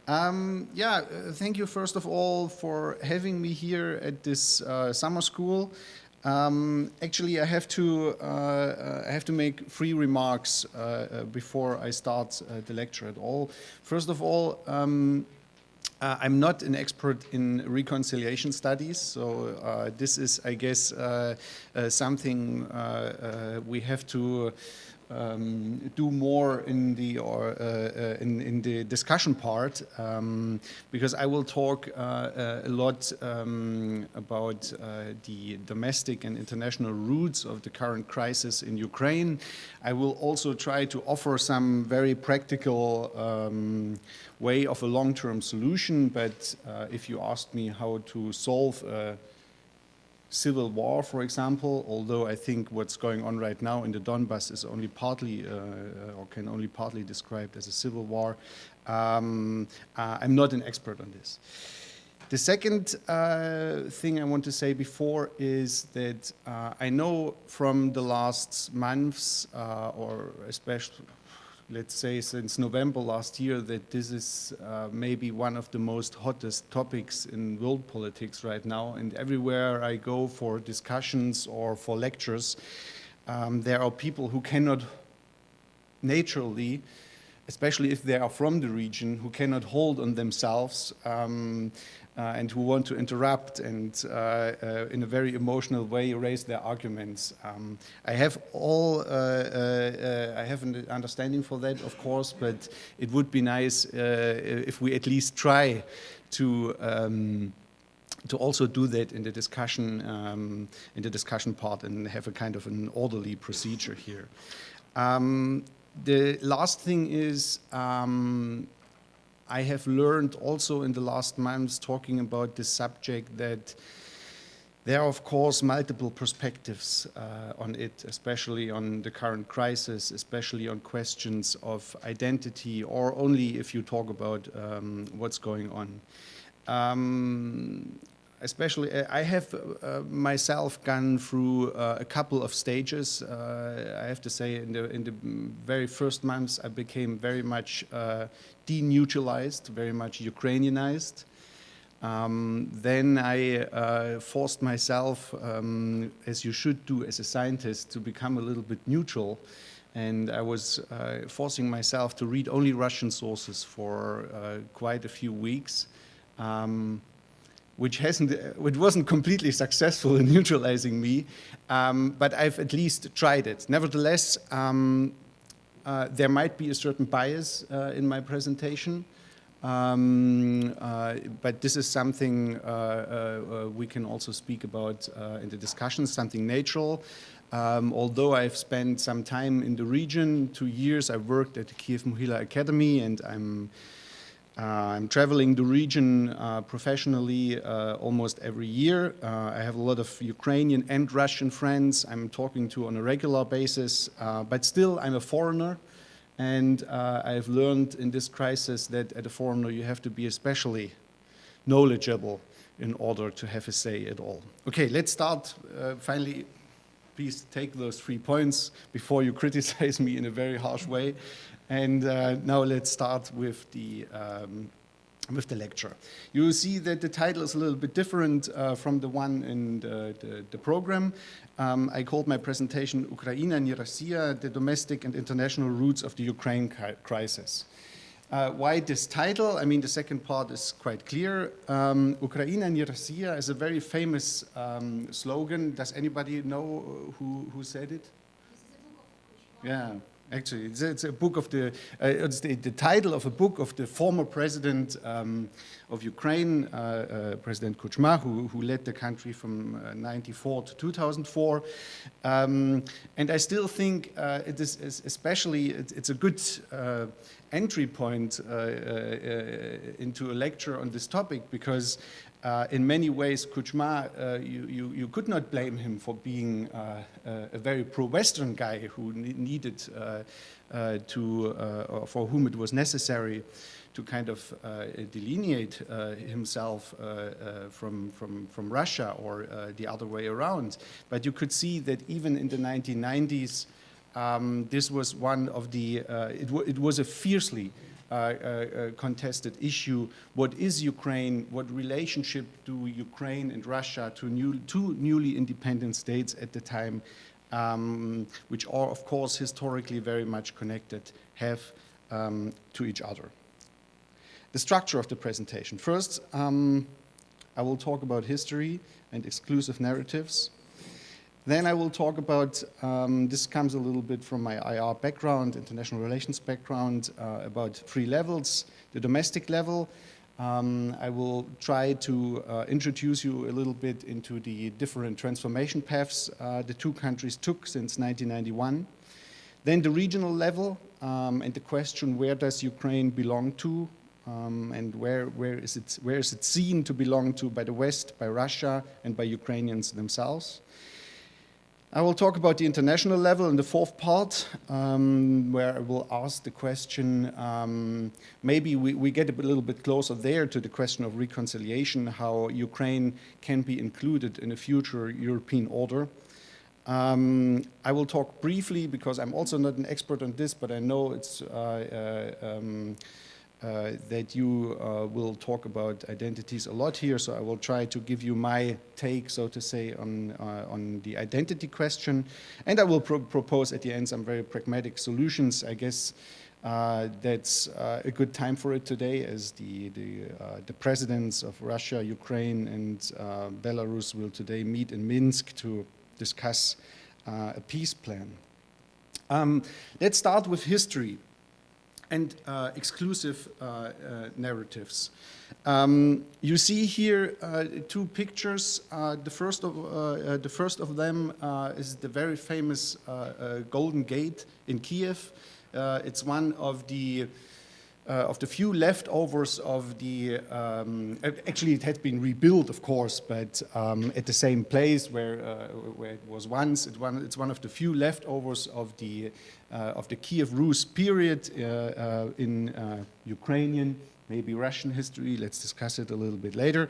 Thank you first of all for having me here at this summer school. Actually, I have to make three remarks before I start the lecture at all. First of all, I'm not an expert in reconciliation studies, so this is, I guess, something we have to do more in the discussion part, because I will talk a lot about the domestic and international roots of the current crisis in Ukraine. I will also try to offer some very practical way of a long-term solution, but if you ask me how to solve a civil war, for example, although I think what's going on right now in the Donbass is only partly or can only partly described as a civil war, I'm not an expert on this. The second thing I want to say before is that I know from the last months, or especially, let's say, since November last year, that this is maybe one of the most hottest topics in world politics right now. And everywhere I go for discussions or for lectures, there are people who cannot naturally, especially if they are from the region, who cannot hold on themselves and who want to interrupt and in a very emotional way raise their arguments. I have an understanding for that, of course, but it would be nice if we at least try to also do that in the discussion part and have a kind of an orderly procedure here. The last thing is, I have learned also in the last months talking about this subject that there are, of course, multiple perspectives on it, especially on the current crisis, especially on questions of identity, or only if you talk about what's going on. Especially, I have myself gone through a couple of stages. I have to say, in the very first months, I became very much deneutralized, very much Ukrainianized. Then I forced myself, as you should do as a scientist, to become a little bit neutral. And I was forcing myself to read only Russian sources for quite a few weeks. Which wasn't completely successful in neutralizing me, but I've at least tried it. Nevertheless, there might be a certain bias in my presentation, but this is something we can also speak about in the discussion, something natural. Although I've spent some time in the region, 2 years, I worked at the Kiev Mohila Academy, and I'm traveling the region professionally almost every year. I have a lot of Ukrainian and Russian friends I'm talking to on a regular basis, but still I'm a foreigner, and I've learned in this crisis that as a foreigner you have to be especially knowledgeable in order to have a say at all. Okay, let's start. Finally, please take those 3 points before you criticize me in a very harsh way. And now let's start with the lecture. You will see that the title is a little bit different from the one in the program. I called my presentation Ukraine and Rossija, the domestic and international roots of the Ukraine crisis. Why this title? I mean, the second part is quite clear. Ukraine and Rossija is a very famous slogan. Does anybody know who said it? Yeah. Actually, it's a book of it's the title of a book of the former president of Ukraine, President Kuchma, who led the country from 1994 to 2004. And I still think it is especially, it's a good entry point into a lecture on this topic, because in many ways, Kuchma, you could not blame him for being a very pro-Western guy who needed or for whom it was necessary to kind of delineate himself from Russia, or the other way around. But you could see that even in the 1990s, this was one of the, it was a fiercely contested issue. What is Ukraine? What relationship do Ukraine and Russia, two newly independent states at the time, which are of course historically very much connected, have to each other? The structure of the presentation. First, I will talk about history and exclusive narratives. Then I will talk about, this comes a little bit from my IR background, international relations background, about three levels. The domestic level, I will try to introduce you a little bit into the different transformation paths the two countries took since 1991. Then the regional level, and the question, where does Ukraine belong to? And where is it seen to belong to by the West, by Russia, and by Ukrainians themselves? I will talk about the international level in the fourth part, where I will ask the question, maybe we get a little bit closer there to the question of reconciliation, how Ukraine can be included in a future European order. I will talk briefly, because I'm also not an expert on this, but I know it's that you will talk about identities a lot here, so I will try to give you my take, so to say, on the identity question. And I will propose at the end some very pragmatic solutions. I guess that's a good time for it today, as the presidents of Russia, Ukraine, and Belarus will today meet in Minsk to discuss a peace plan. Let's start with history and exclusive narratives. You see here two pictures. The first of them is the very famous Golden Gate in Kiev. It's one of the few leftovers of the, actually it had been rebuilt, of course, but at the same place where it was once. It's one of the few leftovers of the Kiev Rus period in Ukrainian, maybe Russian history. Let's discuss it a little bit later.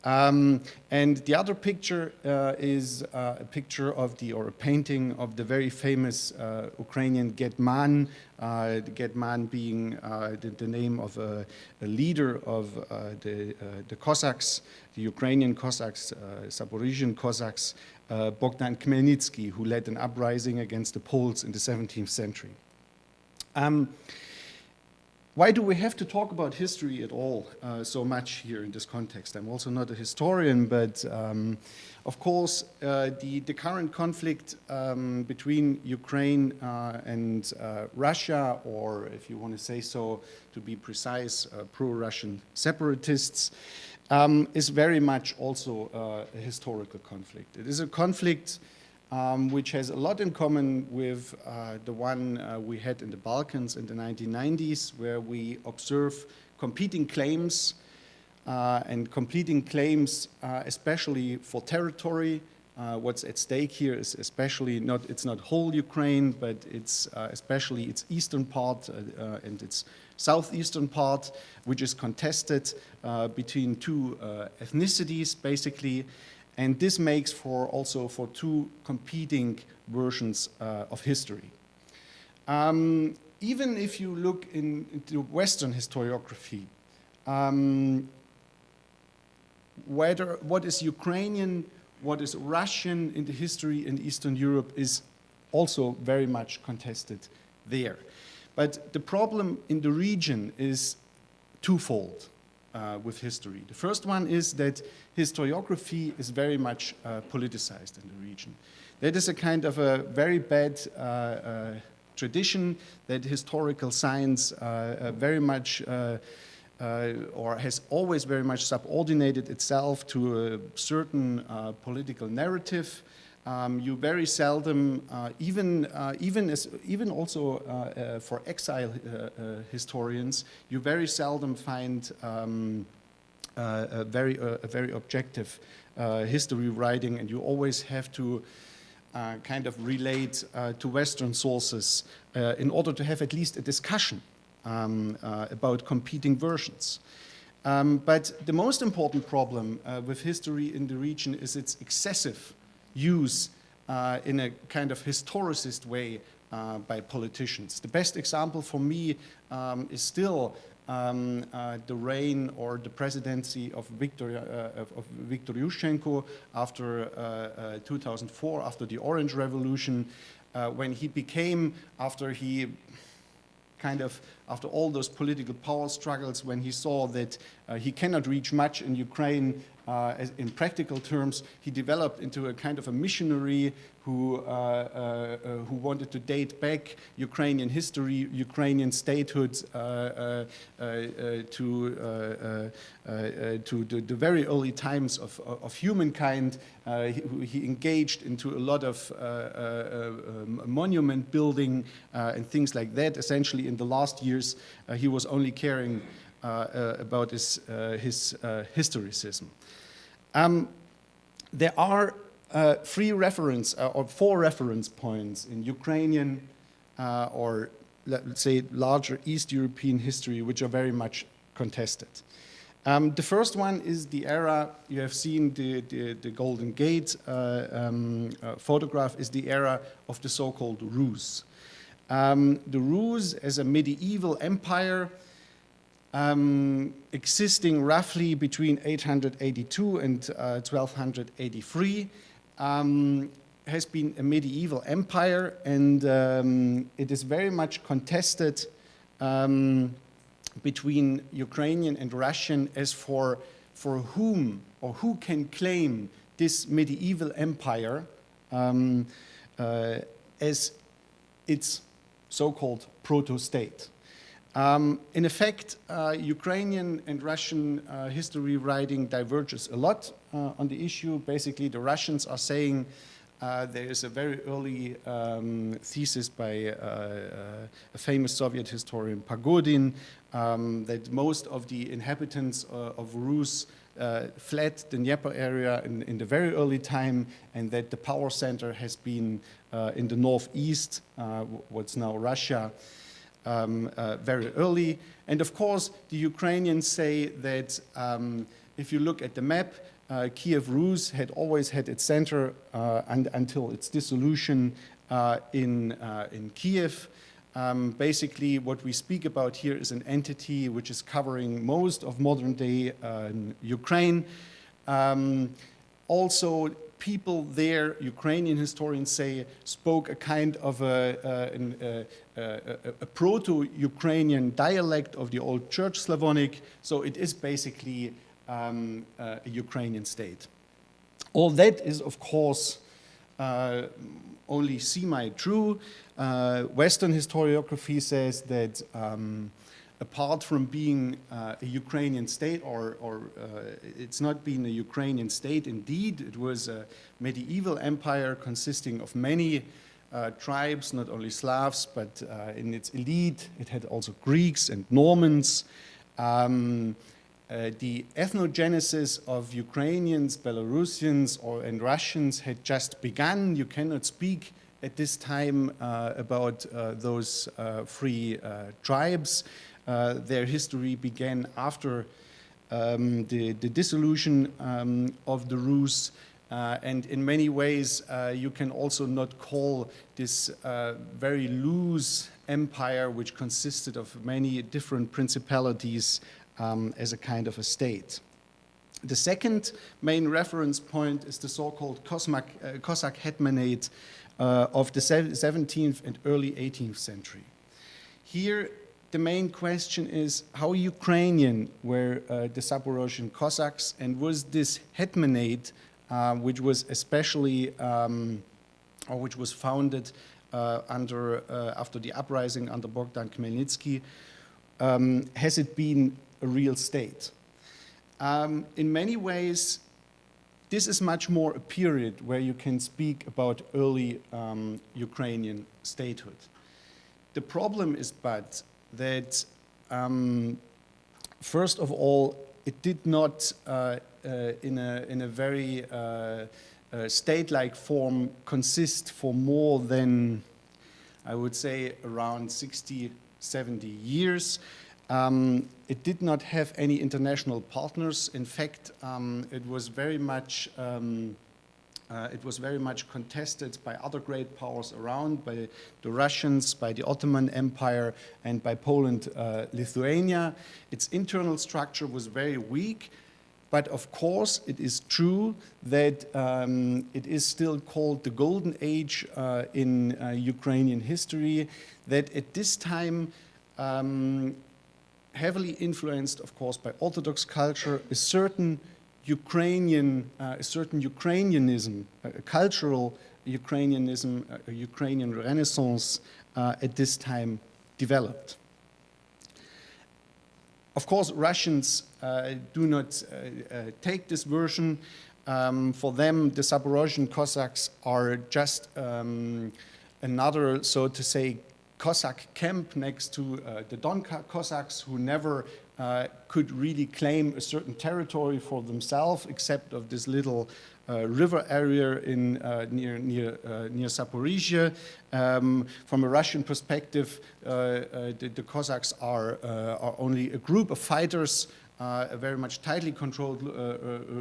And the other picture is a picture of or a painting of the very famous Ukrainian Getman, the Getman being the name of a leader of the Cossacks, the Ukrainian Cossacks, Zaporizhian Cossacks, Bogdan Khmelnytsky, who led an uprising against the Poles in the 17th century. Why do we have to talk about history at all so much here in this context? I'm also not a historian, but of course the current conflict between Ukraine and Russia, or if you want to say so, to be precise, pro-Russian separatists, is very much also a historical conflict. It is a conflict which has a lot in common with the one we had in the Balkans in the 1990s, where we observe competing claims especially for territory. What's at stake here is especially it's not whole Ukraine, but it's especially its eastern part and its southeastern part, which is contested between two ethnicities, basically. And this makes also for two competing versions of history. Even if you look into Western historiography, what is Ukrainian, what is Russian in the history in Eastern Europe is also very much contested there. But the problem in the region is twofold. With history. The first one is that historiography is very much politicized in the region. That is a kind of a very bad tradition that historical science very much or has always very much subordinated itself to a certain political narrative. You very seldom, even also for exile historians, you very seldom find a very objective history writing, and you always have to kind of relate to Western sources in order to have at least a discussion about competing versions. But the most important problem with history in the region is its excessive use in a kind of historicist way by politicians. The best example for me is still the reign or the presidency of Viktor Yushchenko after 2004, after the Orange Revolution, when he became, after all those political power struggles, when he saw that he cannot reach much in Ukraine in practical terms, he developed into a kind of a missionary who wanted to date back Ukrainian history, Ukrainian statehood to the very early times of humankind. He engaged into a lot of monument building and things like that. Essentially, in the last years, he was only caring about his historicism. There are four reference points in Ukrainian or let's say larger East European history which are very much contested. The first one is the era, you have seen the Golden Gate photograph, is the era of the so-called Rus. The Rus as a medieval empire existing roughly between 882 and 1283, has been a medieval empire, and it is very much contested between Ukrainian and Russian as for whom or who can claim this medieval empire as its so-called proto-state. In effect, Ukrainian and Russian history writing diverges a lot on the issue. Basically, the Russians are saying there is a very early thesis by a famous Soviet historian, Pagodin, that most of the inhabitants of Rus fled the Dnieper area in the very early time, and that the power center has been in the northeast, what's now Russia, very early. And of course, the Ukrainians say that if you look at the map, Kiev Rus had always had its center until its dissolution in Kiev. Basically, what we speak about here is an entity which is covering most of modern-day Ukraine. Also, people there, Ukrainian historians say, spoke a kind of a proto-Ukrainian dialect of the old Church Slavonic, so it is basically a Ukrainian state. All that is, of course, only semi-true. Western historiography says that apart from being a Ukrainian state, or it's not been a Ukrainian state indeed, it was a medieval empire consisting of many tribes, not only Slavs, but in its elite, it had also Greeks and Normans. The ethnogenesis of Ukrainians, Belarusians, and Russians had just begun. You cannot speak at this time about those three tribes. Their history began after the dissolution of the Rus, and in many ways you can also not call this very loose empire, which consisted of many different principalities, as a kind of a state. The second main reference point is the so-called Cossack hetmanate of the 17th and early 18th century. Here, the main question is how Ukrainian were the Zaporozhian Cossacks, and was this hetmanate, which was especially, or which was founded after the uprising under Bogdan Khmelnytsky, has it been a real state? In many ways, this is much more a period where you can speak about early Ukrainian statehood. The problem is but that, first of all, it did not, in a very state-like form, consist for more than, I would say, around 60, 70 years. It did not have any international partners. In fact, it was very much It was very much contested by other great powers around, by the Russians, by the Ottoman Empire, and by Poland, Lithuania. Its internal structure was very weak, but of course it is true that it is still called the Golden Age in Ukrainian history, that at this time, heavily influenced, of course, by Orthodox culture, a certain Ukrainianism, a cultural Ukrainianism, a Ukrainian Renaissance at this time developed. Of course, Russians do not take this version. For them, the Zaporozhian Cossacks are just another, so to say, Cossack camp next to the Don Cossacks, who never could really claim a certain territory for themselves, except of this little river area in, near Zaporizhia. From a Russian perspective, the Cossacks are only a group of fighters, a very much tightly controlled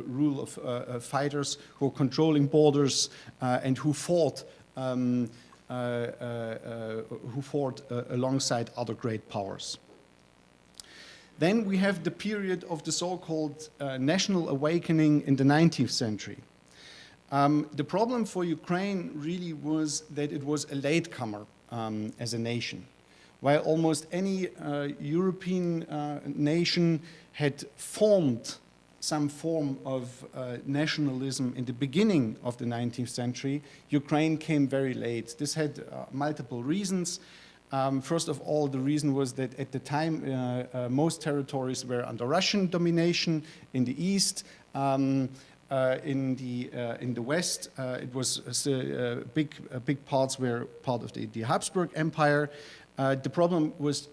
rule of fighters who are controlling borders and who fought alongside other great powers. Then we have the period of the so-called national awakening in the 19th century. The problem for Ukraine really was that it was a latecomer as a nation. While almost any European nation had formed some form of nationalism in the beginning of the 19th century, Ukraine came very late. This had multiple reasons. First of all, the reason was that at the time, most territories were under Russian domination in the east. In the west, it was big parts were part of the Habsburg Empire. The problem was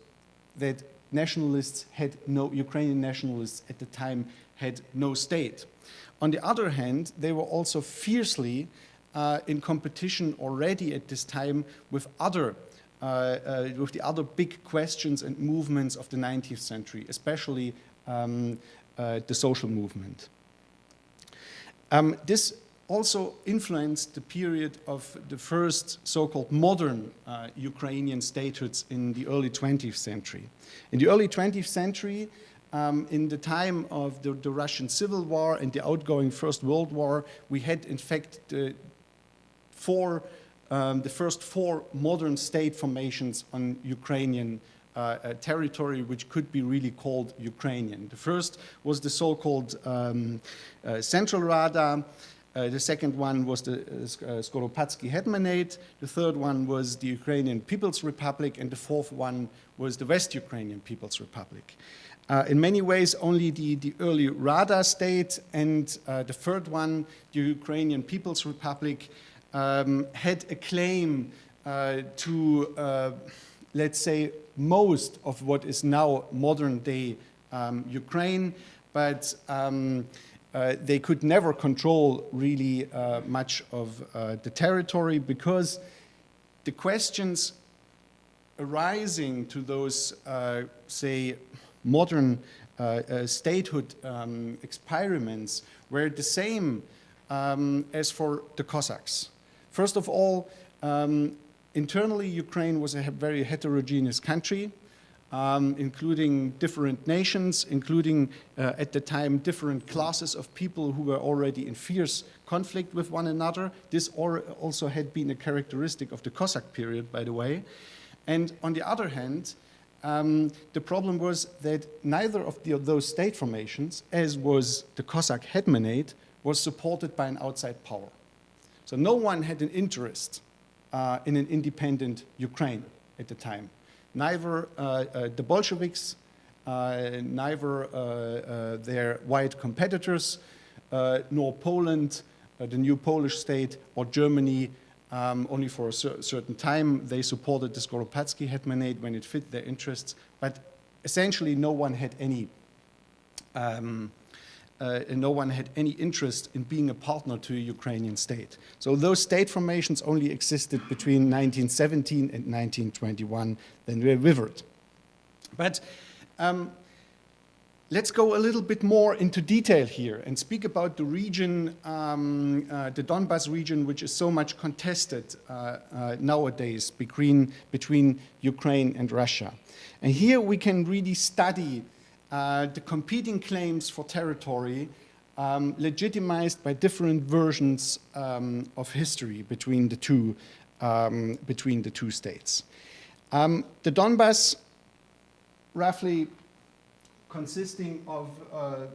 that Ukrainian nationalists at the time had no state. On the other hand, they were also fiercely in competition already at this time with the other big questions and movements of the 19th century, especially the social movement. This also influenced the period of the first so-called modern Ukrainian statehoods in the early 20th century. In the early 20th century, in the time of the Russian Civil War and the outgoing First World War, we had in fact the first four modern state formations on Ukrainian territory, which could be really called Ukrainian. The first was the so-called Central Rada. The second one was the Skoropadsky Hetmanate. The third one was the Ukrainian People's Republic. And the fourth one was the West Ukrainian People's Republic. In many ways, only the early Rada state and the third one, the Ukrainian People's Republic, had a claim to, let's say, most of what is now modern-day Ukraine, but they could never control really much of the territory, because the questions arising to those, say, modern statehood experiments were the same as for the Cossacks. First of all, internally, Ukraine was a very heterogeneous country, including different nations, including at the time different classes of people who were already in fierce conflict with one another. This also had been a characteristic of the Cossack period, by the way. And on the other hand, the problem was that neither of those state formations, as was the Cossack Hetmanate, was supported by an outside power. So no one had an interest in an independent Ukraine at the time. Neither the Bolsheviks, neither their white competitors, nor Poland, the new Polish state, or Germany. Only for a certain time they supported the Skoropadsky Hetmanate when it fit their interests, but essentially no one had any interest in being a partner to a Ukrainian state. So those state formations only existed between 1917 and 1921, then they were withered. But Let's go a little bit more into detail here and speak about the region, the Donbas region, which is so much contested nowadays between Ukraine and Russia. And here we can really study the competing claims for territory legitimized by different versions of history between the two states. The Donbas, roughly consisting of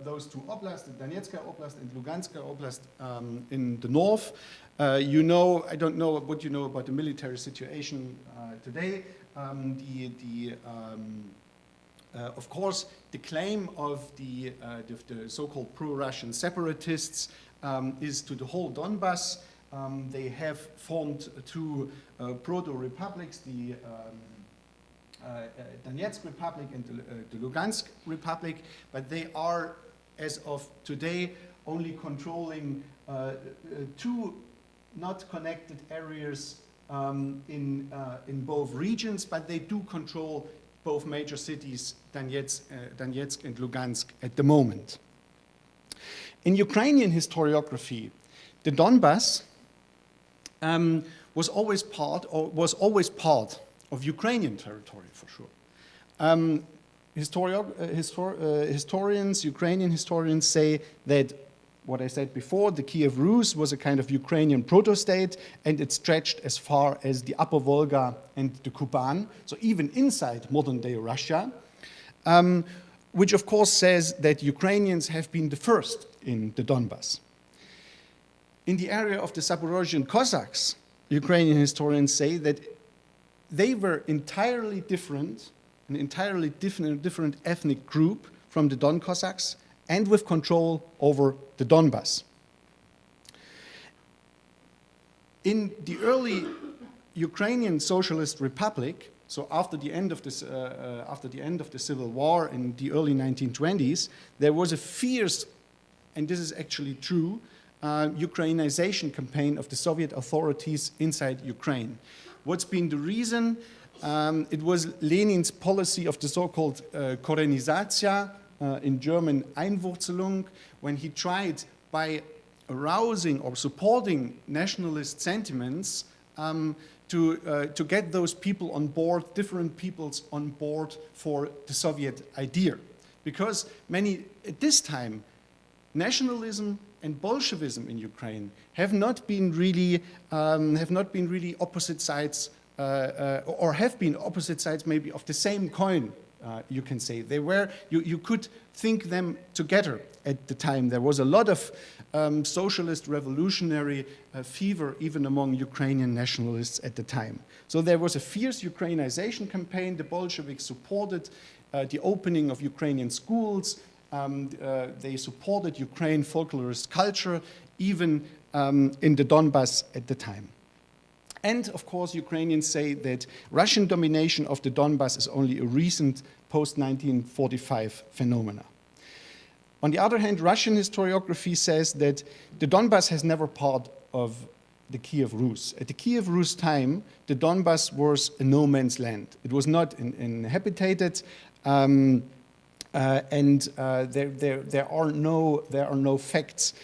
those two oblasts, the Donetsk Oblast and Lugansk Oblast in the north. You know, I don't know what you know about the military situation today. Of course, the claim of the so-called pro-Russian separatists is to the whole Donbas. They have formed two proto-republics, the Donetsk Republic and the Lugansk Republic, but they are, as of today, only controlling two not connected areas in both regions, but they do control both major cities, Donetsk and Lugansk, at the moment. In Ukrainian historiography, the Donbas was always part of Ukrainian territory, for sure. Ukrainian historians say that what I said before, the Kiev Rus was a kind of Ukrainian proto-state, and it stretched as far as the Upper Volga and the Kuban, so even inside modern-day Russia, which of course says that Ukrainians have been the first in the Donbas. In the area of the Zaporozhian Cossacks, Ukrainian historians say that they were entirely different, an entirely different ethnic group from the Don Cossacks, and with control over the Donbas. In the early Ukrainian Socialist Republic, so after the end of the Civil War in the early 1920s, there was a fierce, and this is actually true, Ukrainization campaign of the Soviet authorities inside Ukraine. What's been the reason? It was Lenin's policy of the so-called Korenizacja, in German Einwurzelung, when he tried by arousing or supporting nationalist sentiments to get those people on board, different peoples on board for the Soviet idea. Because at this time, nationalism and Bolshevism in Ukraine have not been really opposite sides, or have been opposite sides maybe of the same coin. You can say they were. You could think them together at the time. There was a lot of socialist revolutionary fever even among Ukrainian nationalists at the time. So there was a fierce Ukrainization campaign. The Bolsheviks supported the opening of Ukrainian schools. They supported Ukraine folklorist culture, even in the Donbas at the time. And, of course, Ukrainians say that Russian domination of the Donbas is only a recent post-1945 phenomena. On the other hand, Russian historiography says that the Donbas has never part of the Kiev Rus. At the Kiev Rus time, the Donbas was a no man's land. It was not inhabited, and there are no facts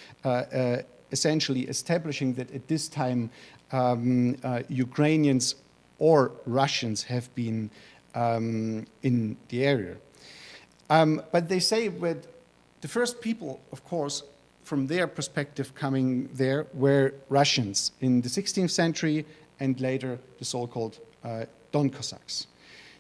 essentially establishing that at this time Ukrainians or Russians have been in the area. But they say that the first people, of course, from their perspective coming there were Russians in the 16th century and later the so-called Don Cossacks.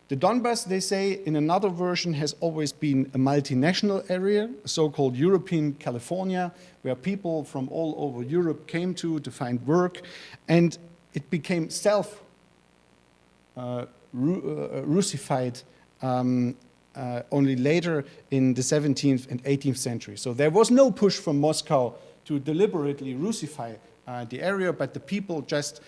The Donbas, they say, in another version, has always been a multinational area, a so-called European California, where people from all over Europe came to find work, and it became Russified only later in the 17th and 18th century. So there was no push from Moscow to deliberately Russify the area, but the people just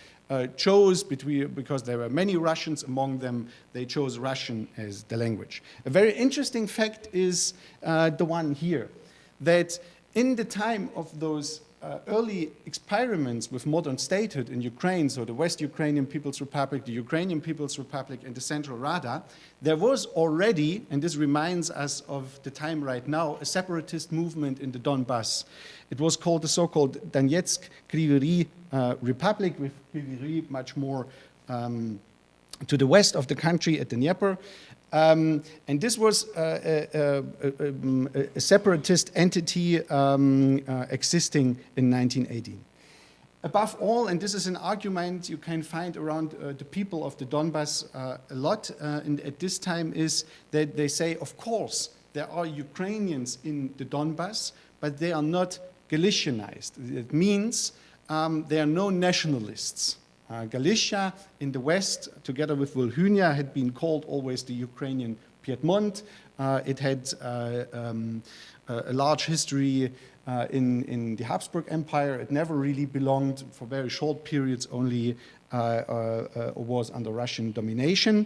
chose because there were many Russians among them, they chose Russian as the language. A very interesting fact is the one here, that in the time of those early experiments with modern statehood in Ukraine, so the West Ukrainian People's Republic, the Ukrainian People's Republic, and the Central Rada, there was already, and this reminds us of the time right now, a separatist movement in the Donbass. It was called the so-called Donetsk Kryvyi Republic, with Kryvyi much more to the west of the country at the Dnieper. And this was a separatist entity existing in 1918. Above all, and this is an argument you can find around the people of the Donbass a lot and at this time, is that they say, of course, there are Ukrainians in the Donbass, but they are not Galicianized. It means there are no nationalists. Galicia in the west, together with Volhynia, had been called always the Ukrainian Piedmont. It had a large history in the Habsburg Empire. It never really belonged, for very short periods only, was under Russian domination.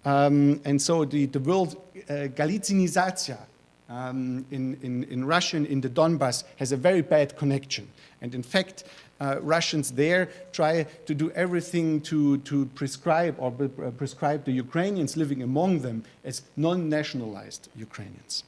And so the word Galicianizacja in Russian in the Donbass has a very bad connection. And in fact, Russians there try to do everything to prescribe the Ukrainians living among them as non-nationalized Ukrainians.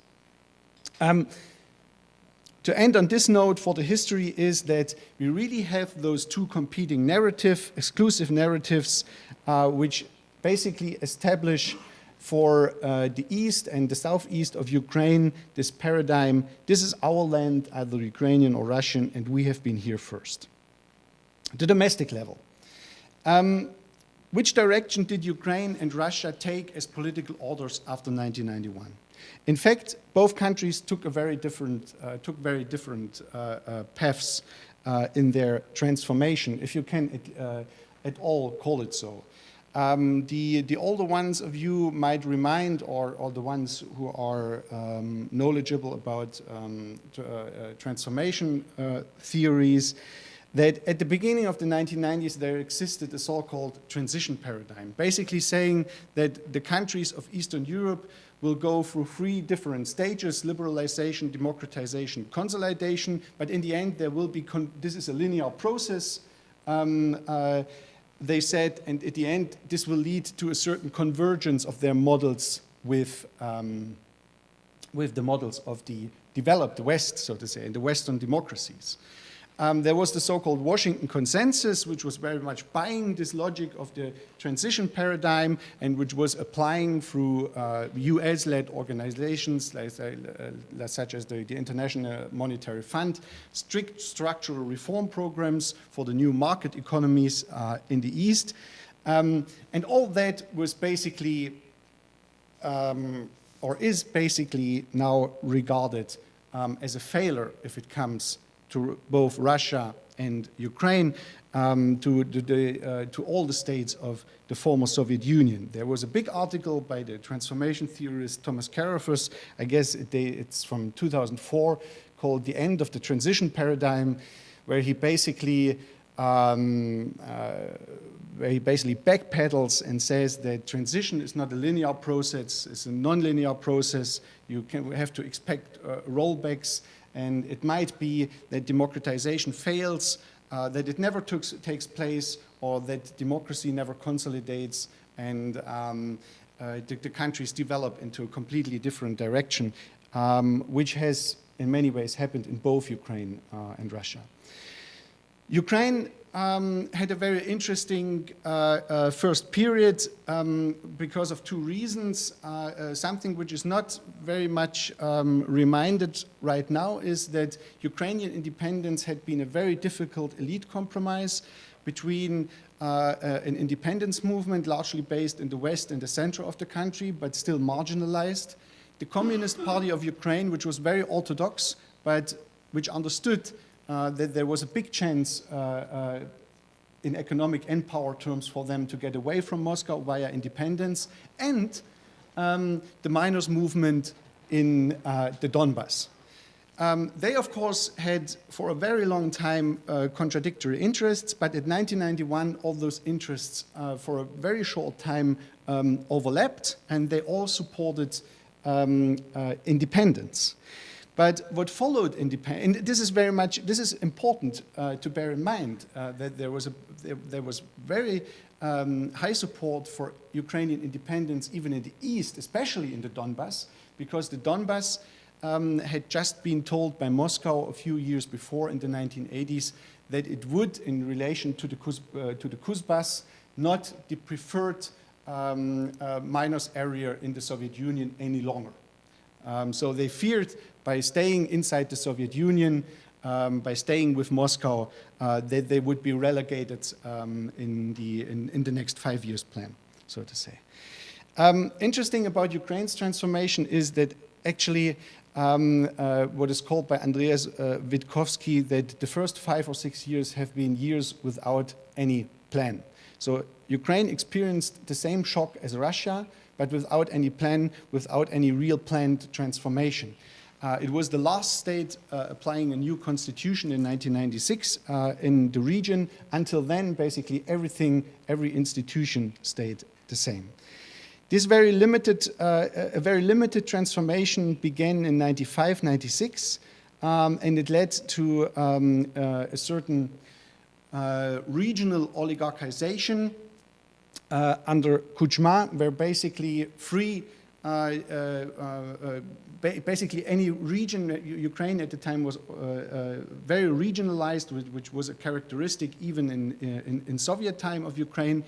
To end on this note for the history is that we really have those two competing exclusive narratives, which basically establish for the east and the southeast of Ukraine this paradigm: this is our land, either Ukrainian or Russian, and we have been here first. The domestic level. Which direction did Ukraine and Russia take as political orders after 1991? In fact, both countries took very different paths in their transformation, if you can at all call it so. The older ones of you might remind, or the ones who are knowledgeable about transformation theories, that at the beginning of the 1990s there existed a so-called transition paradigm, basically saying that the countries of Eastern Europe will go through three different stages: liberalization, democratization, consolidation, but in the end there will be, this is a linear process, they said, and at the end this will lead to a certain convergence of their models with the models of the developed West, so to say, and the Western democracies. There was the so-called Washington Consensus, which was very much buying this logic of the transition paradigm and which was applying through US-led organizations such as the International Monetary Fund, strict structural reform programs for the new market economies in the East. And all that was basically, or is basically now regarded as a failure if it comes to both Russia and Ukraine, to all the states of the former Soviet Union. There was a big article by the transformation theorist Thomas Carafus, I guess it's from 2004, called "The End of the Transition Paradigm," where he basically backpedals and says that transition is not a linear process, it's a non-linear process. You have to expect rollbacks. And it might be that democratization fails, that it never takes place, or that democracy never consolidates, and the countries develop into a completely different direction, which has in many ways happened in both Ukraine and Russia. Ukraine had a very interesting first period because of two reasons. Something which is not very much reminded right now is that Ukrainian independence had been a very difficult elite compromise between an independence movement largely based in the west and the center of the country, but still marginalized. The Communist Party of Ukraine, which was very orthodox, but which understood that there was a big chance in economic and power terms for them to get away from Moscow via independence, and the miners' movement in the Donbass. They, of course, had for a very long time contradictory interests, but in 1991 all those interests for a very short time overlapped, and they all supported independence. But what followed independence, and this is important to bear in mind, that there was very high support for Ukrainian independence even in the east, especially in the Donbass, because the Donbass had just been told by Moscow a few years before in the 1980s that it would, in relation to the Kuzbass, not the preferred minus area in the Soviet Union any longer. So they feared by staying inside the Soviet Union, by staying with Moscow, that they would be relegated in the next 5 years plan, so to say. Interesting about Ukraine's transformation is that actually what is called by Andreas Witkowski that the first 5 or 6 years have been years without any plan. So Ukraine experienced the same shock as Russia, but without any plan, without any real planned transformation. It was the last state applying a new constitution in 1996 in the region. Until then, basically every institution stayed the same. This very limited, a very limited transformation began in 95, 96, and it led to a certain regional oligarchization under Kuchma, where basically basically any region, Ukraine at the time was very regionalized, which was a characteristic even in Soviet time of Ukraine.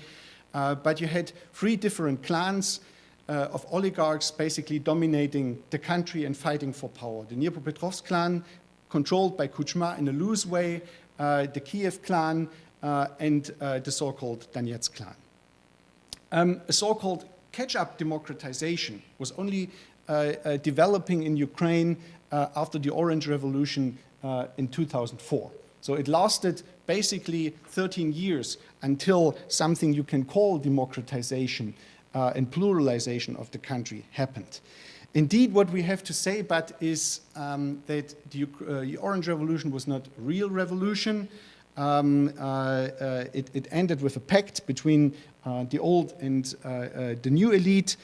But you had 3 different clans of oligarchs basically dominating the country and fighting for power. The Dnipropetrovsk clan, controlled by Kuchma in a loose way, the Kiev clan, and the so-called Donetsk clan. A so-called catch-up democratization was only developing in Ukraine after the Orange Revolution in 2004. So it lasted basically 13 years until something you can call democratization and pluralization of the country happened. Indeed, what we have to say, but is that the Orange Revolution was not a real revolution. It ended with a pact between the old and the new elite,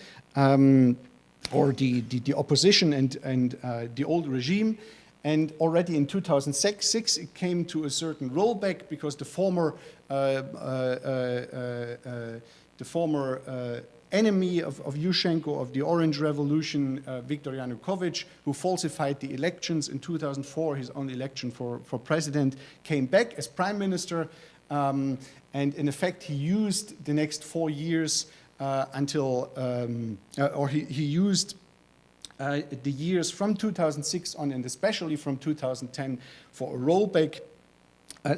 or the opposition and the old regime. And already in 2006, it came to a certain rollback because the former enemy of Yushchenko, of the Orange Revolution, Viktor Yanukovych, who falsified the elections in 2004, his own election for president, came back as prime minister. And in effect, he used the next 4 years until, or he used the years from 2006 on, and especially from 2010, for a rollback,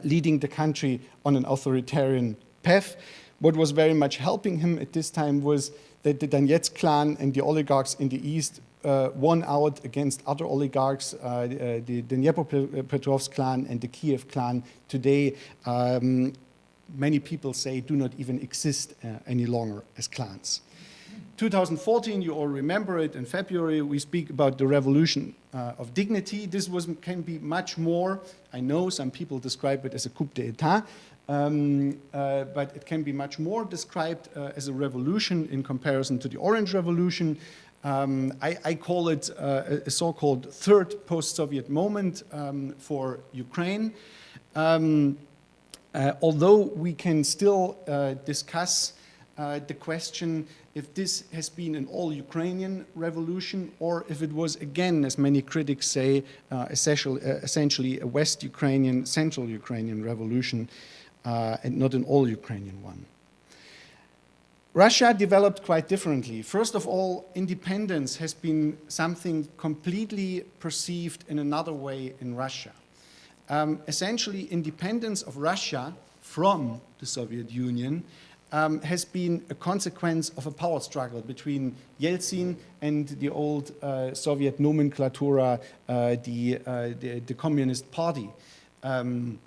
leading the country on an authoritarian path. What was very much helping him at this time was that the Donetsk clan and the oligarchs in the east won out against other oligarchs, the Dnipropetrovsk clan and the Kiev clan. Today, many people say do not even exist any longer as clans. 2014, you all remember it, in February, we speak about the revolution of dignity. This can be much more. I know some people describe it as a coup d'etat, but it can be much more described as a revolution in comparison to the Orange Revolution. I call it a so-called third post-Soviet moment for Ukraine. Although we can still discuss the question if this has been an all-Ukrainian revolution or if it was, again, as many critics say, essentially a West Ukrainian, Central Ukrainian revolution and not an all-Ukrainian one. Russia developed quite differently. First of all, independence has been something completely perceived in another way in Russia. Essentially, independence of Russia from the Soviet Union has been a consequence of a power struggle between Yeltsin and the old Soviet nomenclatura, the Communist Party. The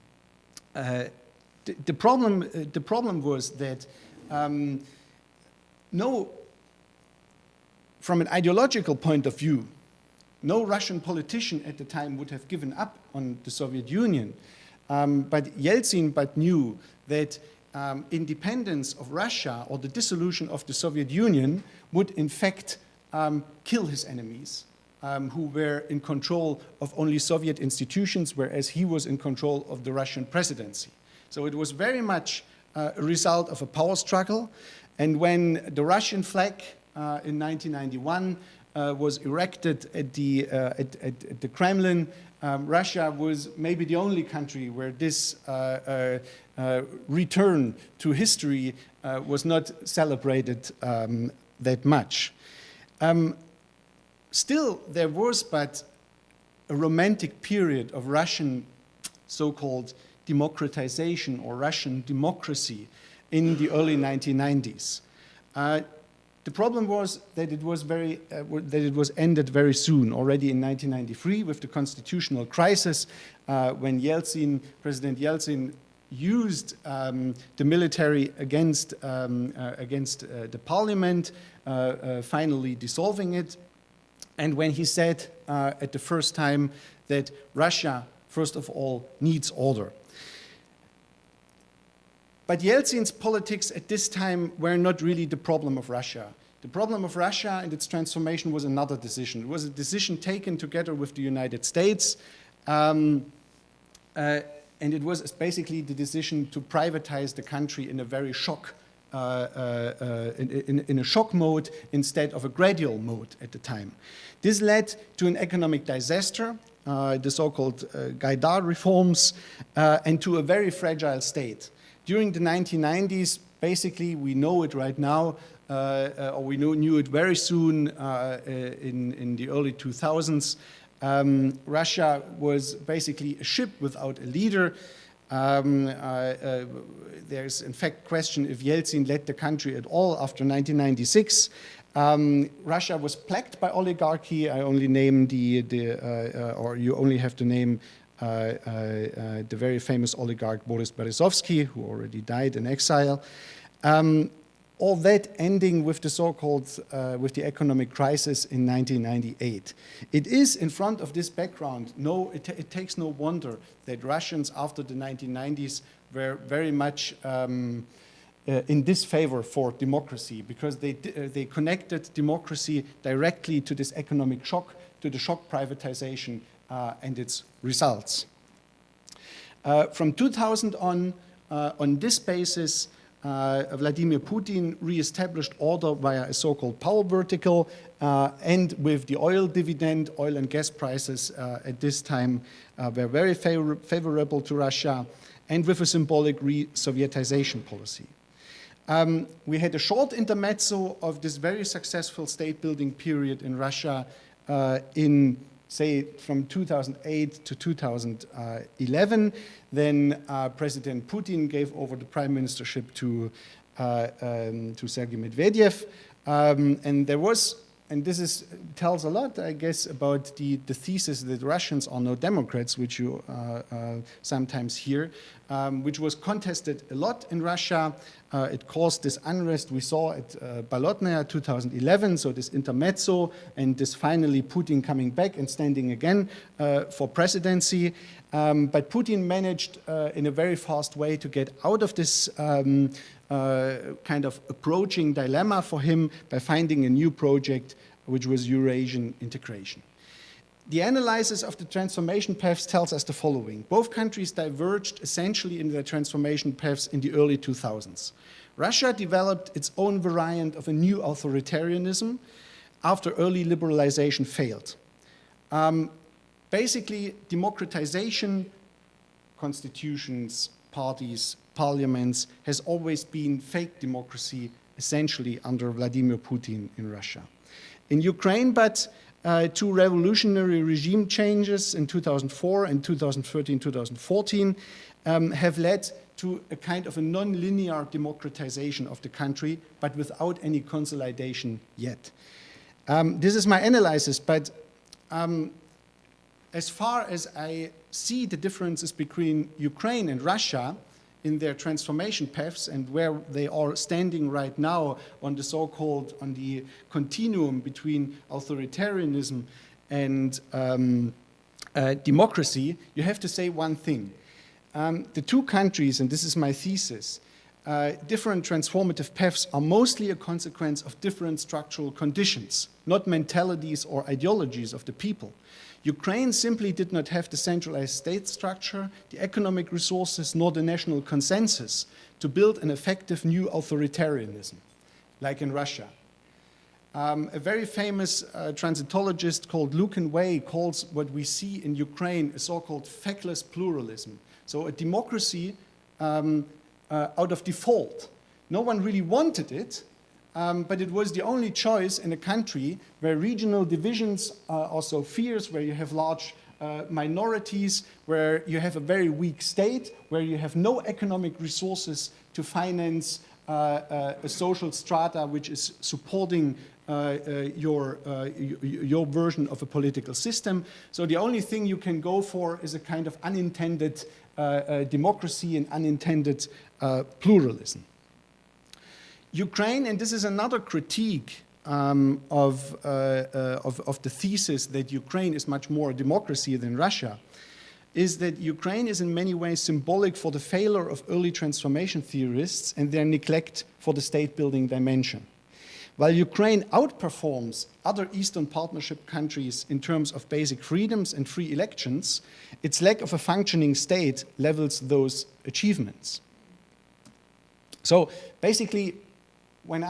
problem was that from an ideological point of view, no Russian politician at the time would have given up on the Soviet Union. But Yeltsin knew that independence of Russia or the dissolution of the Soviet Union would in fact kill his enemies who were in control of only Soviet institutions, whereas he was in control of the Russian presidency. So it was very much a result of a power struggle. And when the Russian flag in 1991 was erected at the Kremlin, Russia was maybe the only country where this return to history was not celebrated that much. Still, there was but a romantic period of Russian so-called democratization or Russian democracy in the early 1990s. The problem was that it was ended very soon, already in 1993 with the constitutional crisis, when President Yeltsin used the military against the parliament, finally dissolving it. And when he said at the first time that Russia, first of all, needs order. But Yeltsin's politics at this time were not really the problem of Russia. The problem of Russia and its transformation was another decision. It was a decision taken together with the United States, and it was basically the decision to privatize the country in a very in a shock mode instead of a gradual mode at the time. This led to an economic disaster, the so-called Gaidar reforms, and to a very fragile state. During the 1990s, basically, we know it right now, or we knew it very soon in the early 2000s. Russia was basically a ship without a leader. There's in fact question if Yeltsin led the country at all after 1996. Russia was plagued by oligarchy. I only name or you only have to name the very famous oligarch Boris Berezovsky, who already died in exile. All that ending with the so-called, with the economic crisis in 1998. It is in front of this background, it takes no wonder that Russians after the 1990s were very much in disfavor for democracy, because they connected democracy directly to this economic shock, to the shock privatization and its results. From 2000 on this basis, Vladimir Putin re-established order via a so-called power vertical, and with the oil dividend, oil and gas prices at this time were very favorable to Russia, and with a symbolic re-Sovietization policy. We had a short intermezzo of this very successful state-building period in Russia in, say, from 2008 to 2011. Then President Putin gave over the prime ministership to Sergei Medvedev. And there was, and this tells a lot, I guess, about the thesis that Russians are no Democrats, which you sometimes hear, which was contested a lot in Russia. It caused this unrest we saw at Bolotnaya 2011, so this intermezzo, and this finally Putin coming back and standing again for presidency. But Putin managed in a very fast way to get out of this kind of approaching dilemma for him by finding a new project, which was Eurasian integration. The analysis of the transformation paths tells us the following. Both countries diverged essentially in their transformation paths in the early 2000s. Russia developed its own variant of a new authoritarianism after early liberalization failed. Basically, democratization, constitutions, parties, parliaments, has always been fake democracy, essentially under Vladimir Putin in Russia. In Ukraine, but two revolutionary regime changes in 2004 and 2013-2014 have led to a kind of a non-linear democratization of the country, but without any consolidation yet. This is my analysis, but as far as I see the differences between Ukraine and Russia in their transformation paths and where they are standing right now on the so-called, on the continuum between authoritarianism and democracy, you have to say one thing. The two countries, and this is my thesis, different transformative paths are mostly a consequence of different structural conditions, not mentalities or ideologies of the people. Ukraine simply did not have the centralized state structure, the economic resources, nor the national consensus to build an effective new authoritarianism, like in Russia. A very famous transitologist called Urkaine calls what we see in Ukraine a so-called feckless pluralism. So a democracy out of default. No one really wanted it, but it was the only choice in a country where regional divisions are also fierce, where you have large minorities, where you have a very weak state, where you have no economic resources to finance a social strata which is supporting your version of a political system. So the only thing you can go for is a kind of unintended democracy and unintended pluralism. Ukraine, and this is another critique of the thesis that Ukraine is much more a democracy than Russia, is that Ukraine is in many ways symbolic for the failure of early transformation theorists and their neglect for the state-building dimension. While Ukraine outperforms other Eastern Partnership countries in terms of basic freedoms and free elections, its lack of a functioning state levels those achievements. So basically, when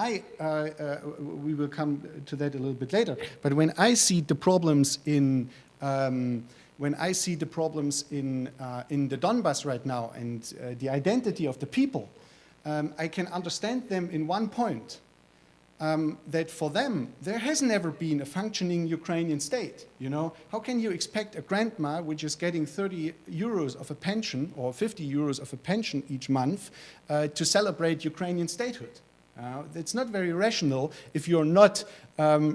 we will come to that a little bit later, but when I see the problems in the Donbass right now and the identity of the people, I can understand them in one point. That for them, there has never been a functioning Ukrainian state. You know, how can you expect a grandma which is getting 30 euros of a pension or 50 euros of a pension each month to celebrate Ukrainian statehood? It's not very rational if you're not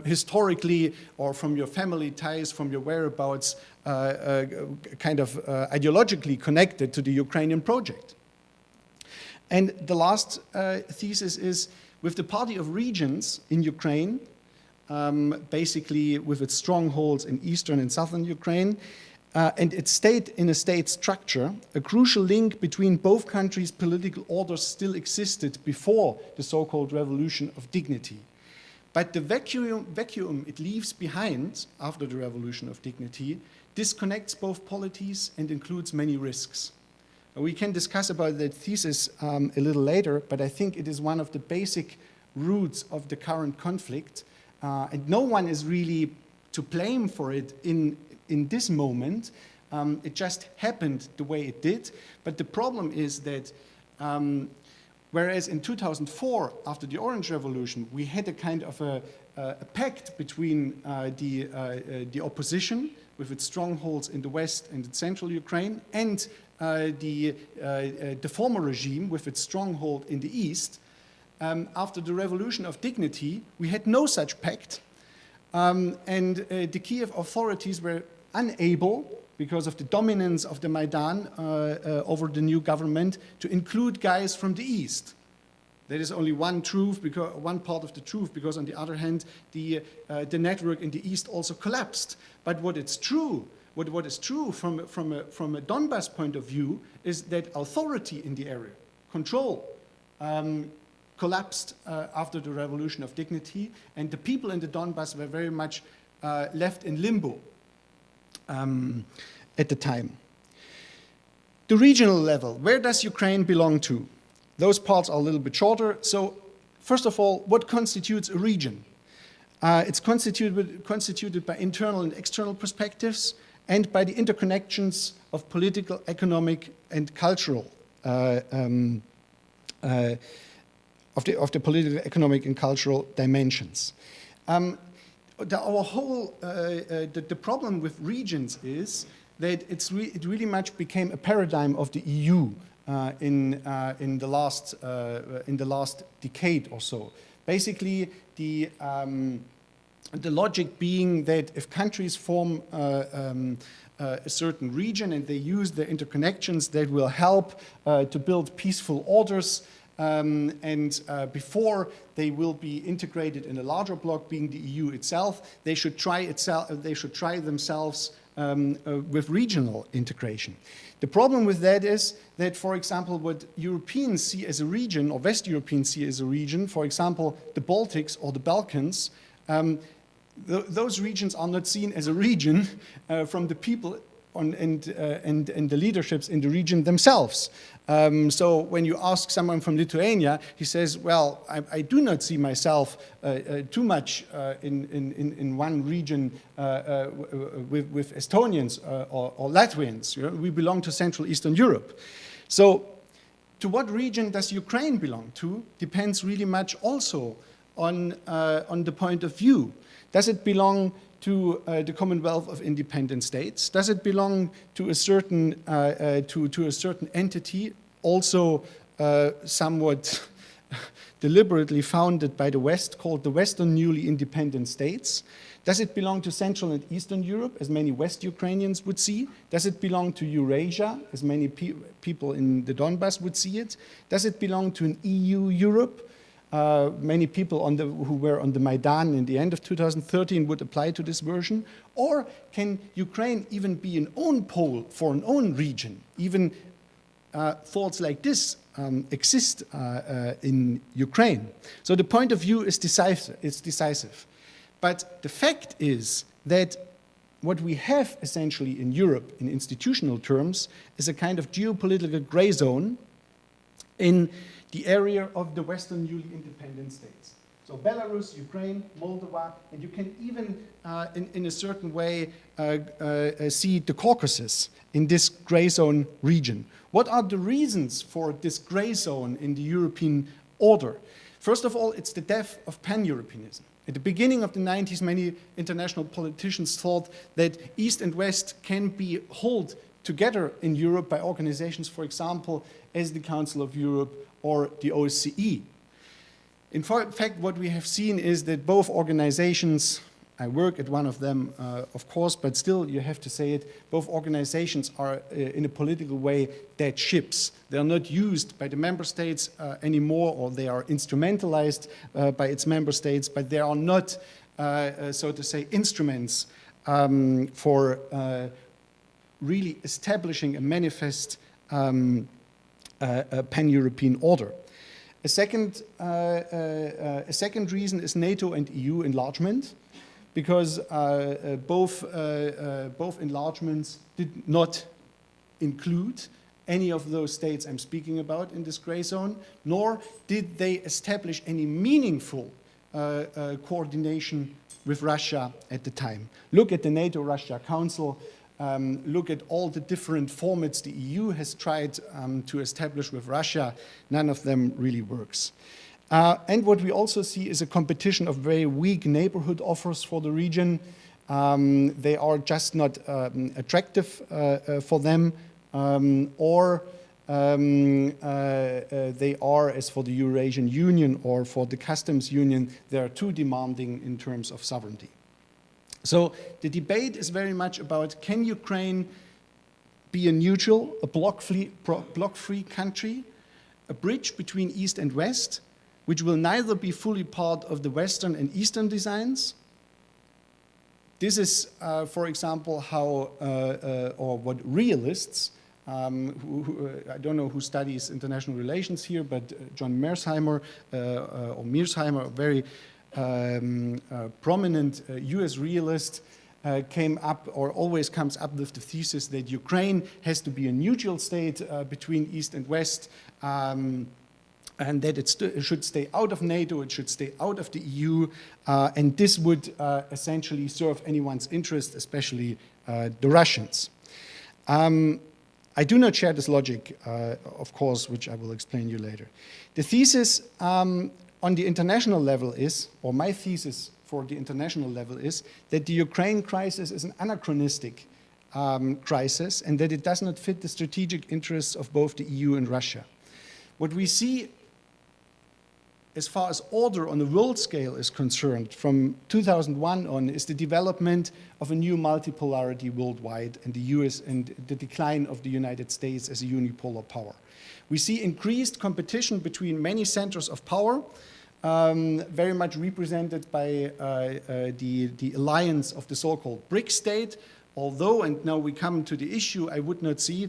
historically or from your family ties, from your whereabouts, kind of ideologically connected to the Ukrainian project. And the last thesis is, with the Party of Regions in Ukraine, basically with its strongholds in eastern and southern Ukraine, and its state in a state structure, a crucial link between both countries' political orders still existed before the so-called Revolution of Dignity. But the vacuum it leaves behind after the Revolution of Dignity disconnects both polities and includes many risks. We can discuss about that thesis a little later, but I think it is one of the basic roots of the current conflict, and no one is really to blame for it in this moment. It just happened the way it did, but the problem is that whereas in 2004, after the Orange Revolution, we had a kind of a pact between the opposition with its strongholds in the west and in central Ukraine and the former regime with its stronghold in the east. After the Revolution of Dignity, we had no such pact, and the Kiev authorities were unable, because of the dominance of the Maidan over the new government, to include guys from the east. That is only one part of the truth, because on the other hand, the network in the east also collapsed. But what is true from a Donbass point of view is that authority in the area, control, collapsed after the Revolution of Dignity, and the people in the Donbass were very much left in limbo at the time. The regional level, where does Ukraine belong to? Those parts are a little bit shorter. So first of all, what constitutes a region? It's constituted by internal and external perspectives and by the interconnections of political, economic, and cultural of the political, economic, and cultural dimensions. The problem with regions is that it really much became a paradigm of the EU in the last decade or so. Basically, the logic being that if countries form a certain region and they use their interconnections, that will help to build peaceful orders. And before they will be integrated in a larger bloc, being the EU itself, they should try themselves with regional integration. The problem with that is that, for example, what Europeans see as a region, or West Europeans see as a region, for example, the Baltics or the Balkans, those regions are not seen as a region from the people and the leaderships in the region themselves. So when you ask someone from Lithuania, he says, well, I do not see myself too much in one region with Estonians or Latvians. You know, we belong to Central Eastern Europe. So to what region does Ukraine belong to depends really much also on the point of view. Does it belong to the Commonwealth of Independent States? Does it belong to a certain entity, also somewhat deliberately founded by the West, called the Western Newly Independent States? Does it belong to Central and Eastern Europe, as many West Ukrainians would see? Does it belong to Eurasia, as many people in the Donbass would see it? Does it belong to an EU Europe? Many people who were on the Maidan in the end of 2013 would apply to this version. Or can Ukraine even be an own pole for an own region? Even thoughts like this exist in Ukraine. So the point of view is decisive. But the fact is that what we have essentially in Europe in institutional terms is a kind of geopolitical gray zone in the area of the Western newly independent states. So Belarus, Ukraine, Moldova, and you can even, in a certain way, see the Caucasus in this gray zone region. What are the reasons for this gray zone in the European order? First of all, it's the death of pan-Europeanism. At the beginning of the 90s, many international politicians thought that East and West can be held together in Europe by organizations, for example, as the Council of Europe or the OSCE. In fact, what we have seen is that both organizations, I work at one of them, of course, but still you have to say it, both organizations are in a political way dead ships. They are not used by the member states anymore, or they are instrumentalized by its member states, but they are not, so to say, instruments for really establishing a manifest pan-European order. A second reason is NATO and EU enlargement, because both enlargements did not include any of those states I'm speaking about in this gray zone, nor did they establish any meaningful coordination with Russia at the time. Look at the NATO-Russia Council. Look at all the different formats the EU has tried to establish with Russia. None of them really works. And what we also see is a competition of very weak neighborhood offers for the region. They are just not attractive for them, or they are, as for the Eurasian Union or for the Customs Union, they are too demanding in terms of sovereignty. So the debate is very much about, can Ukraine be a neutral, a bloc-free country, a bridge between East and West, which will neither be fully part of the Western and Eastern designs? This is, for example, how, or what realists, I don't know who studies international relations here, but John Mearsheimer, a very prominent US realist, came up, or always comes up with the thesis that Ukraine has to be a neutral state between East and West, and that it should stay out of NATO, it should stay out of the EU, and this would essentially serve anyone's interest, especially the Russians. I do not share this logic, of course, which I will explain you later. The thesis on the international level is, or my thesis for the international level is, that the Ukraine crisis is an anachronistic crisis and that it does not fit the strategic interests of both the EU and Russia. What we see as far as order on the world scale is concerned from 2001 on is the development of a new multipolarity worldwide and the US and the decline of the United States as a unipolar power. We see increased competition between many centers of power, very much represented by the alliance of the so-called BRIC state, Although, and now we come to the issue, I would not see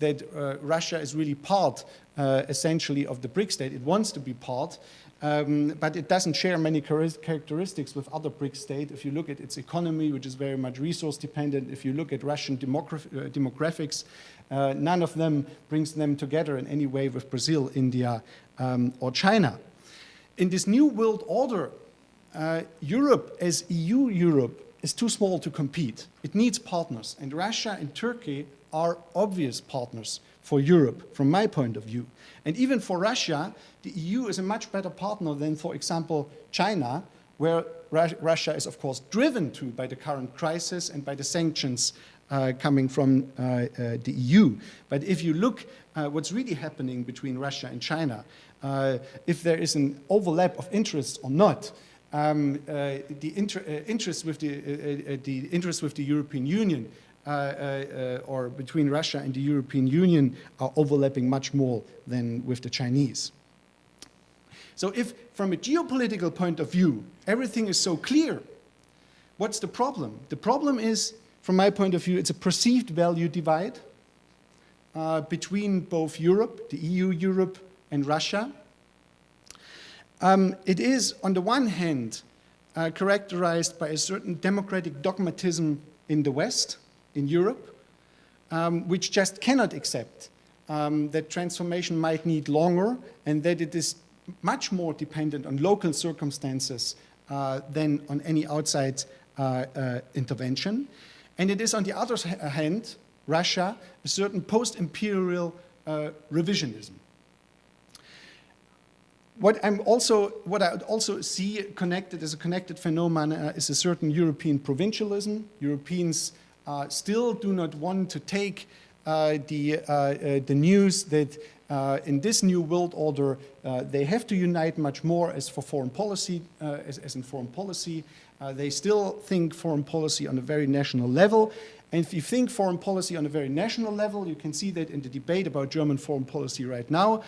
that Russia is really part, essentially, of the BRIC state. It wants to be part, but it doesn't share many characteristics with other BRIC states. If you look at its economy, which is very much resource dependent, if you look at Russian demographics, none of them brings them together in any way with Brazil, India, or China. In this new world order, Europe as EU Europe is too small to compete. It needs partners, and Russia and Turkey are obvious partners for Europe, from my point of view. And even for Russia, the EU is a much better partner than, for example, China, where Russia is, of course, driven to by the current crisis and by the sanctions coming from the EU. But if you look what's really happening between Russia and China, if there is an overlap of interests or not, the interest with the European Union or between Russia and the European Union are overlapping much more than with the Chinese. So if, from a geopolitical point of view, everything is so clear, what's the problem? The problem is, from my point of view, it's a perceived value divide between both Europe, the EU Europe, and Russia. It is, on the one hand, characterized by a certain democratic dogmatism in the West, in Europe, which just cannot accept that transformation might need longer and that it is much more dependent on local circumstances than on any outside intervention. And it is, on the other hand, Russia, a certain post-imperial revisionism. What I also see connected as a connected phenomenon is a certain European provincialism. Europeans still do not want to take the news that in this new world order they have to unite much more as for foreign policy, as in foreign policy. They still think foreign policy on a very national level. And if you think foreign policy on a very national level, you can see that in the debate about German foreign policy right now,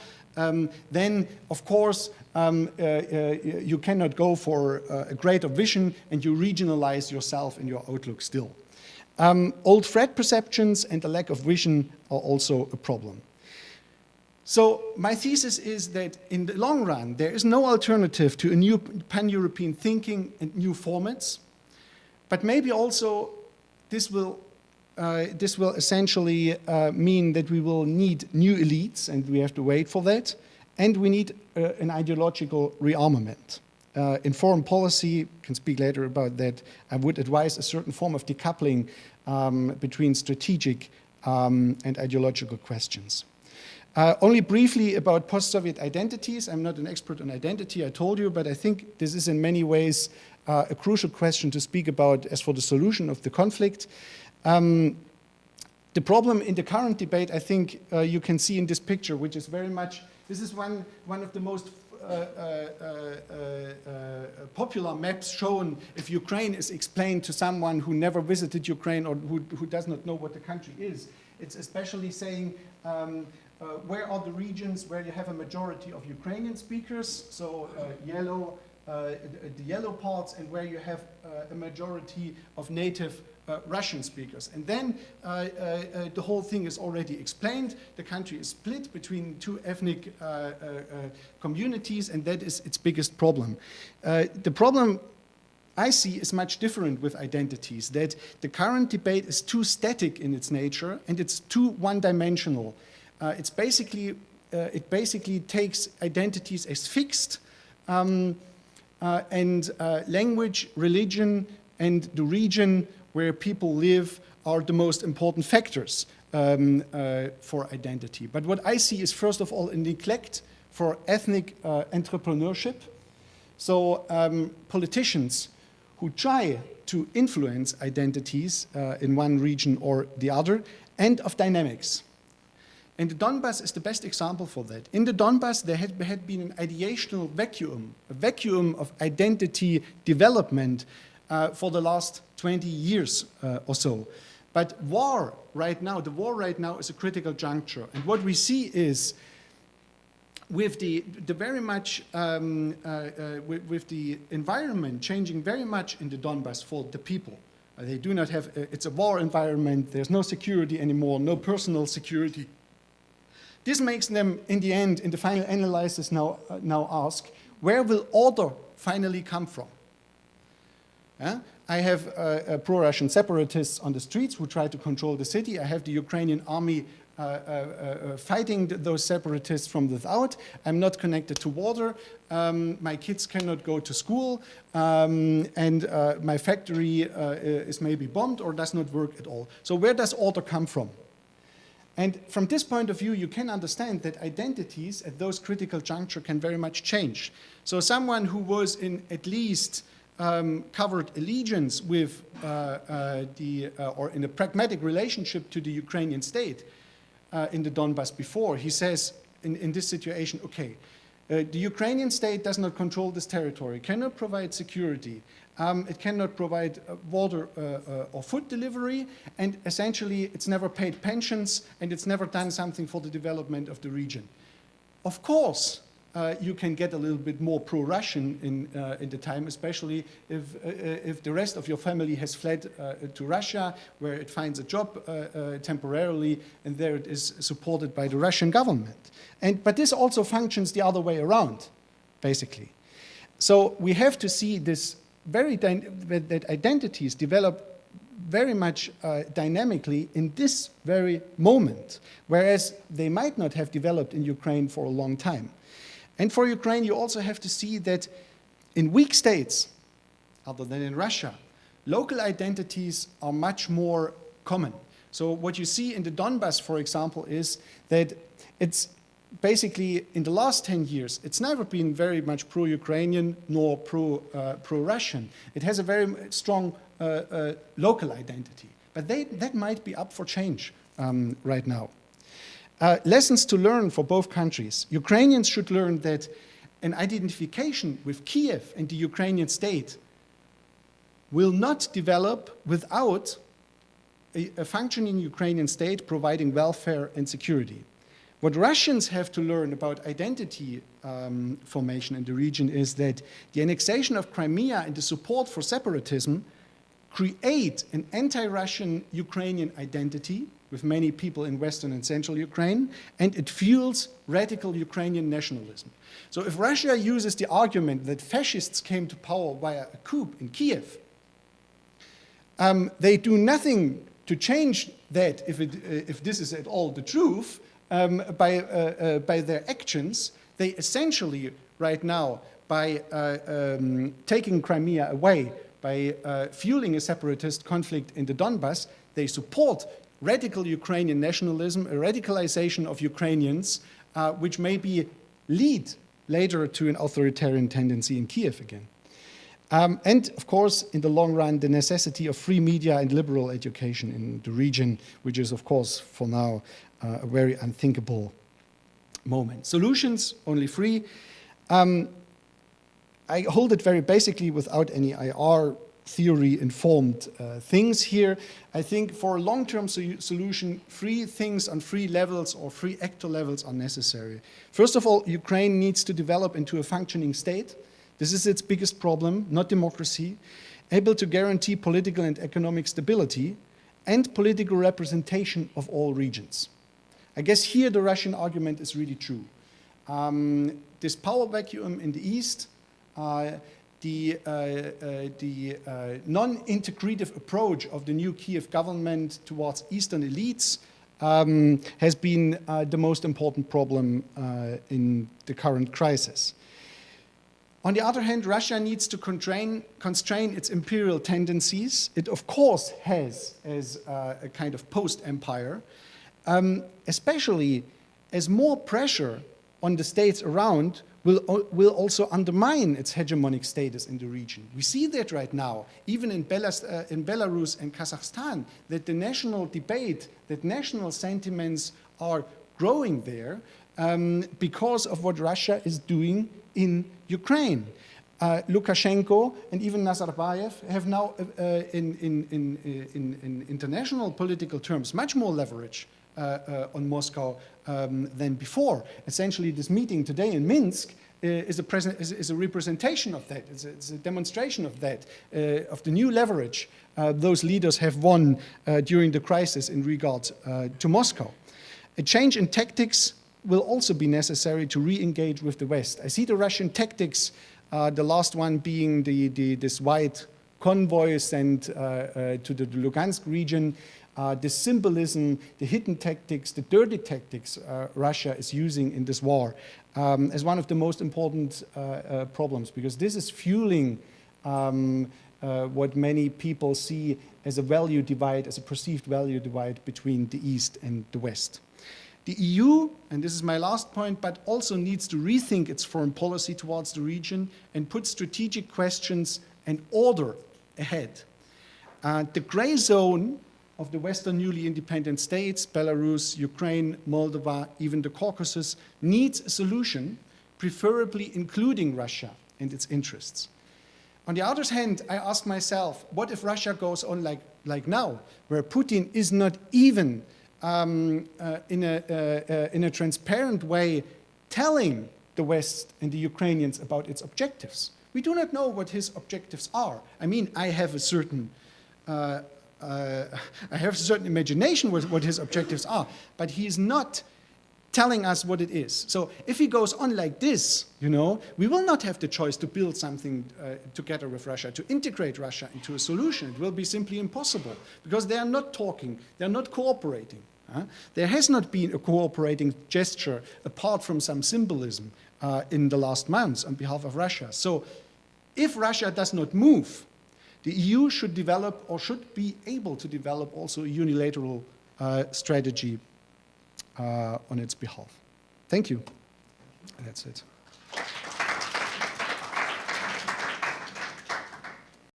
then, of course, you cannot go for a greater vision and you regionalize yourself in your outlook still. Old threat perceptions and the lack of vision are also a problem. So my thesis is that in the long run, there is no alternative to a new pan-European thinking and new formats, but maybe also this will essentially mean that we will need new elites, and we have to wait for that, and we need an ideological rearmament. In foreign policy, can speak later about that, I would advise a certain form of decoupling between strategic and ideological questions. Only briefly about post-Soviet identities. I'm not an expert on identity, I told you, but I think this is in many ways a crucial question to speak about as for the solution of the conflict. The problem in the current debate, I think you can see in this picture, which is very much, this is one of the most popular maps shown if Ukraine is explained to someone who never visited Ukraine or who does not know what the country is. It's especially saying where are the regions where you have a majority of Ukrainian speakers, so the yellow parts, and where you have a majority of native Russian speakers. And then the whole thing is already explained. The country is split between two ethnic communities, and that is its biggest problem. The problem I see is much different with identities, that the current debate is too static in its nature and it's too one-dimensional. It basically takes identities as fixed, and language, religion, and the region where people live are the most important factors for identity. But what I see is, first of all, a neglect for ethnic entrepreneurship. So politicians who try to influence identities in one region or the other, and of dynamics. And the Donbass is the best example for that. In the Donbass, there had been an ideational vacuum, a vacuum of identity development for the last 20 years or so. But the war right now is a critical juncture. And what we see is, with the very much, with the environment changing very much in the Donbass for the people, They do not have, it's a war environment, there's no security anymore, no personal security. This makes them, in the end, in the final analysis now ask, where will order finally come from? I have pro-Russian separatists on the streets who try to control the city. I have the Ukrainian army fighting those separatists from without. I'm not connected to water. My kids cannot go to school. And my factory is maybe bombed or does not work at all. So where does order come from? And from this point of view, you can understand that identities at those critical juncture can very much change. So someone who was in at least covered allegiance with or in a pragmatic relationship to the Ukrainian state in the Donbass before, he says in this situation, okay, the Ukrainian state does not control this territory, cannot provide security, it cannot provide water or food delivery, and essentially it's never paid pensions and it's never done something for the development of the region. Of course, you can get a little bit more pro-Russian in the time, especially if the rest of your family has fled to Russia, where it finds a job temporarily, and there it is supported by the Russian government. But this also functions the other way around, basically. So we have to see this that identities develop very much dynamically in this very moment, whereas they might not have developed in Ukraine for a long time. And for Ukraine, you also have to see that in weak states, other than in Russia, local identities are much more common. So what you see in the Donbass, for example, is that it's basically in the last 10 years, it's never been very much pro-Ukrainian nor pro-Russian. It has a very strong local identity. But that might be up for change right now. Lessons to learn for both countries. Ukrainians should learn that an identification with Kiev and the Ukrainian state will not develop without a functioning Ukrainian state providing welfare and security. What Russians have to learn about identity formation in the region is that the annexation of Crimea and the support for separatism create an anti-Russian Ukrainian identity with many people in Western and Central Ukraine, and it fuels radical Ukrainian nationalism. So if Russia uses the argument that fascists came to power via a coup in Kiev, they do nothing to change that, if this is at all the truth, by their actions. They essentially, right now, by taking Crimea away, by fueling a separatist conflict in the Donbass, they support radical Ukrainian nationalism, a radicalization of Ukrainians, which maybe lead later to an authoritarian tendency in Kiev again. And, of course, in the long run, the necessity of free media and liberal education in the region, which is, of course, for now, a very unthinkable moment. Solutions, only free. I hold it very basically without any IR theory-informed things here. I think for a long-term solution, free things on free levels or free actor levels are necessary. First of all, Ukraine needs to develop into a functioning state. This is its biggest problem, not democracy, able to guarantee political and economic stability and political representation of all regions. I guess here the Russian argument is really true. This power vacuum in the East, the non-integrative approach of the new Kiev government towards Eastern elites has been the most important problem in the current crisis. On the other hand, Russia needs to constrain its imperial tendencies. It, of course, has as a kind of post-empire, especially as more pressure on the states around will also undermine its hegemonic status in the region. We see that right now, even in Belarus and Kazakhstan, that the national debate, that national sentiments are growing there because of what Russia is doing in Ukraine. Lukashenko and even Nazarbayev have now, in international political terms, much more leverage on Moscow than before. Essentially, this meeting today in Minsk is a representation of that. It's a demonstration of that, of the new leverage those leaders have won during the crisis in regard to Moscow. A change in tactics will also be necessary to re-engage with the West. I see the Russian tactics, the last one being this white convoy sent to the Lugansk region, the symbolism, the hidden tactics, the dirty tactics Russia is using in this war as one of the most important problems, because this is fueling what many people see as a value divide, as a perceived value divide between the East and the West. The EU, and this is my last point, but also needs to rethink its foreign policy towards the region and put strategic questions and order ahead. The gray zone of the Western newly independent states, Belarus, Ukraine, Moldova, even the Caucasus, needs a solution, preferably including Russia and its interests. On the other hand, I ask myself, what if Russia goes on like now, where Putin is not even in a transparent way telling the West and the Ukrainians about its objectives? We do not know what his objectives are. I mean, I have a certain imagination what his objectives are, but he is not telling us what it is. So if he goes on like this, you know, we will not have the choice to build something together with Russia, to integrate Russia into a solution. It will be simply impossible, because they are not talking, they are not cooperating. There has not been a cooperating gesture apart from some symbolism in the last months on behalf of Russia. So if Russia does not move, the EU should develop, or should be able to develop, also a unilateral strategy on its behalf. Thank you. That's it.